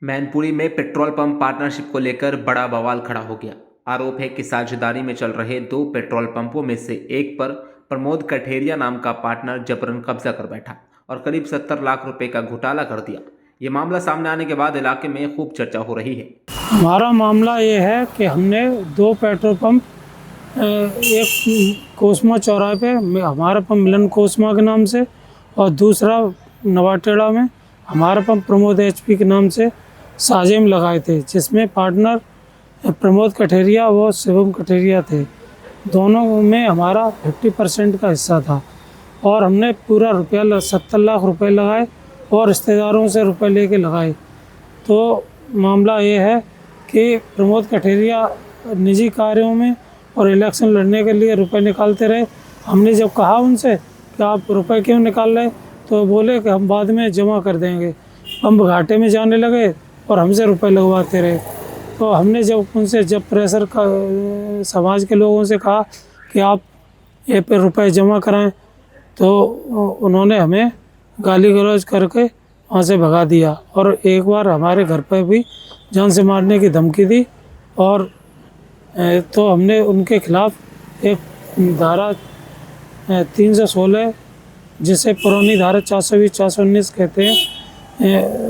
मैनपुरी में petrol pump partnership को लेकर बड़ा बवाल खड़ा हो गया। आरोप है कि साझेदारी में चल रहे 2 पेट्रोल पंपों में से एक पर प्रमोद कठेरिया नाम का पार्टनर जबरन कब्जा कर बैठा और करीब 70 लाख रुपए का घोटाला कर दिया। ये मामला सामने आने के बाद इलाके में खूब चर्चा हो रही है। हमारा मामला ये है कि हमने 2 पेट्रोल पंप, एक कोसमा चौराहे पे हमारा पंप मिलन कोसमा के नाम से और दूसरा नवाटेड़ा में हमारा पंप प्रमोद HP के नाम से साझे में लगाए थे, जिसमें पार्टनर प्रमोद कठेरिया व शिवम कठेरिया थे। दोनों में हमारा 50% का हिस्सा था और हमने पूरा रुपया 70 लाख रुपए लगाए और रिश्तेदारों से रुपए लेके लगाए। तो मामला ये है कि प्रमोद कठेरिया निजी कार्यों में और इलेक्शन लड़ने के लिए रुपए निकालते रहे। हमने जब कहा उनसे कि आप रुपए क्यों निकाल रहे, तो बोले कि हम बाद में जमा कर देंगे। पंप घाटे में जाने लगे और हमसे रुपए लगवाते रहे। तो हमने जब प्रेशर का समाज के लोगों से कहा कि आप ये पे रुपए जमा कराएं, तो उन्होंने हमें गाली गलौज करके वहाँ से भगा दिया और एक बार हमारे घर पर भी जान से मारने की धमकी दी। और तो हमने उनके खिलाफ एक धारा 316, जिसे पुरानी धारा 420-419 कहते हैं,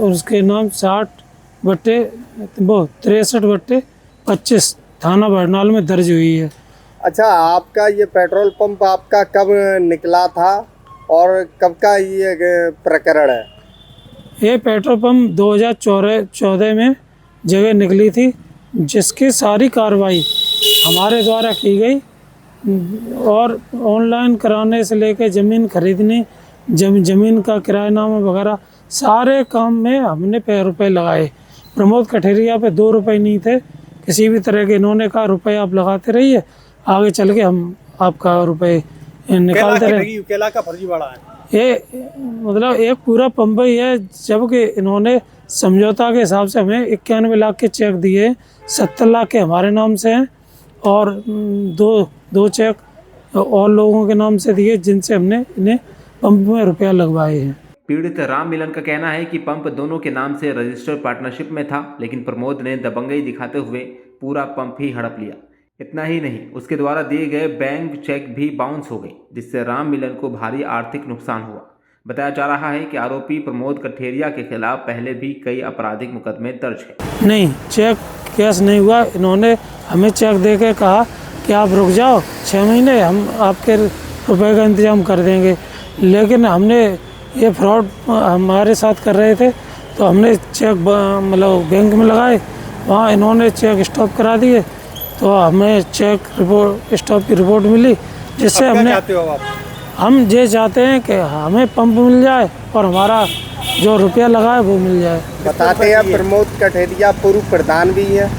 उसके नाम 63/25 थाना बरनाल में दर्ज हुई है। अच्छा, आपका ये पेट्रोल पंप आपका कब निकला था और कब का ये प्रकरण है? ये पेट्रोल पंप 2014 में जगह निकली थी, जिसकी सारी कार्रवाई हमारे द्वारा की गई और ऑनलाइन कराने से लेकर ज़मीन खरीदने, ज़मीन का किरायानामा वगैरह सारे काम में हमने रुपए लगाए। प्रमोद कठेरिया पे 2 रुपए नहीं थे किसी भी तरह के। इन्होंने कहा रुपए आप लगाते रहिए, आगे चल के हम आपका रुपए निकालते रहे। केला का फर्जीवाड़ा है ये, मतलब एक पूरा पंप ही है, जबकि इन्होंने समझौता के हिसाब से हमें 91 लाख के चेक दिए, 70 लाख के हमारे नाम से हैं और दो चेक और लोगों के नाम से दिए, जिनसे हमने इन्हें पंप में रुपया लगवाए हैं। पीड़ित राम मिलन का कहना है कि पंप दोनों के नाम से रजिस्टर्ड पार्टनरशिप में था, लेकिन प्रमोद ने दबंगई दिखाते हुए पूरा पंप ही हड़प लिया। इतना ही नहीं, उसके द्वारा दिए गए बैंक चेक भी बाउंस हो गए, जिससे राम मिलन को भारी आर्थिक नुकसान हुआ। बताया जा रहा है कि आरोपी प्रमोद कठेरिया के खिलाफ पहले भी कई आपराधिक मुकदमे दर्ज है। नहीं, चेक कैश नहीं हुआ। इन्होंने हमें चेक दे के कहा कि आप रुक जाओ 6 महीने, हम आपके रुपए का इंतजाम कर देंगे। लेकिन हमने ये फ्रॉड हमारे साथ कर रहे थे, तो हमने चेक मतलब बैंक में लगाए, वहाँ इन्होंने चेक स्टॉप करा दिए। तो हमें चेक रिपोर्ट स्टॉप की रिपोर्ट मिली, जिससे हम ये चाहते हैं कि हमें पंप मिल जाए और हमारा जो रुपया लगा है वो मिल जाए। बताते हैं प्रमोद कठेरिया पूर्व प्रधान भी है?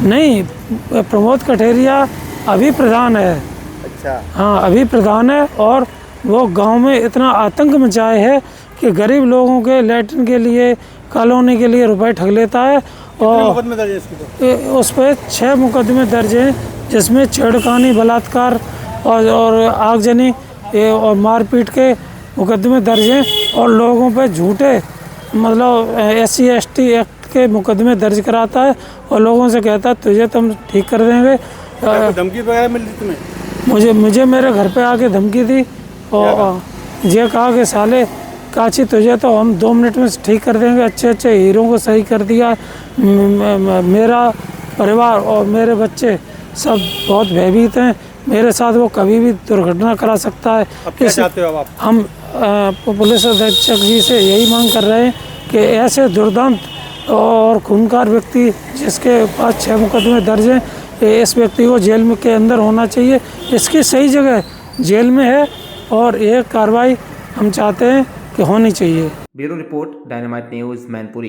नहीं, प्रमोद कठेरिया अभी प्रधान है। अच्छा, हाँ, अभी प्रधान है और वो गांव में इतना आतंक मचाए है कि गरीब लोगों के लैट्रिन के लिए, कॉलोनी के लिए रुपए ठग लेता है। और उस पर 6 मुकदमे दर्ज हैं, जिसमें छेड़खानी, बलात्कार और आगजनी और मारपीट के मुकदमे दर्ज हैं और लोगों पे झूठे मतलब SC ST एक्ट के मुकदमे दर्ज कराता है और लोगों से कहता है तुझे तुम ठीक कर देंगे। धमकी वगैरह मिली तुम्हें? मुझे मेरे घर पे आके धमकी दी और ये कहा कि साले काची तुझे तो हम 2 मिनट में ठीक कर देंगे। अच्छे हीरों को सही कर दिया। मेरा परिवार और मेरे बच्चे सब बहुत भयभीत हैं। मेरे साथ वो कभी भी दुर्घटना करा सकता है। अब क्या चाहते हो आप? हम पुलिस अधीक्षक जी से यही मांग कर रहे हैं कि ऐसे दुर्दांत और खूनखार व्यक्ति जिसके पास 6 मुकदमे दर्ज हैं, इस व्यक्ति को जेल में के अंदर होना चाहिए। इसकी सही जगह जेल में है और ये कार्रवाई हम चाहते हैं कि होनी चाहिए। Bureau report, dynamite news, Mainpuri.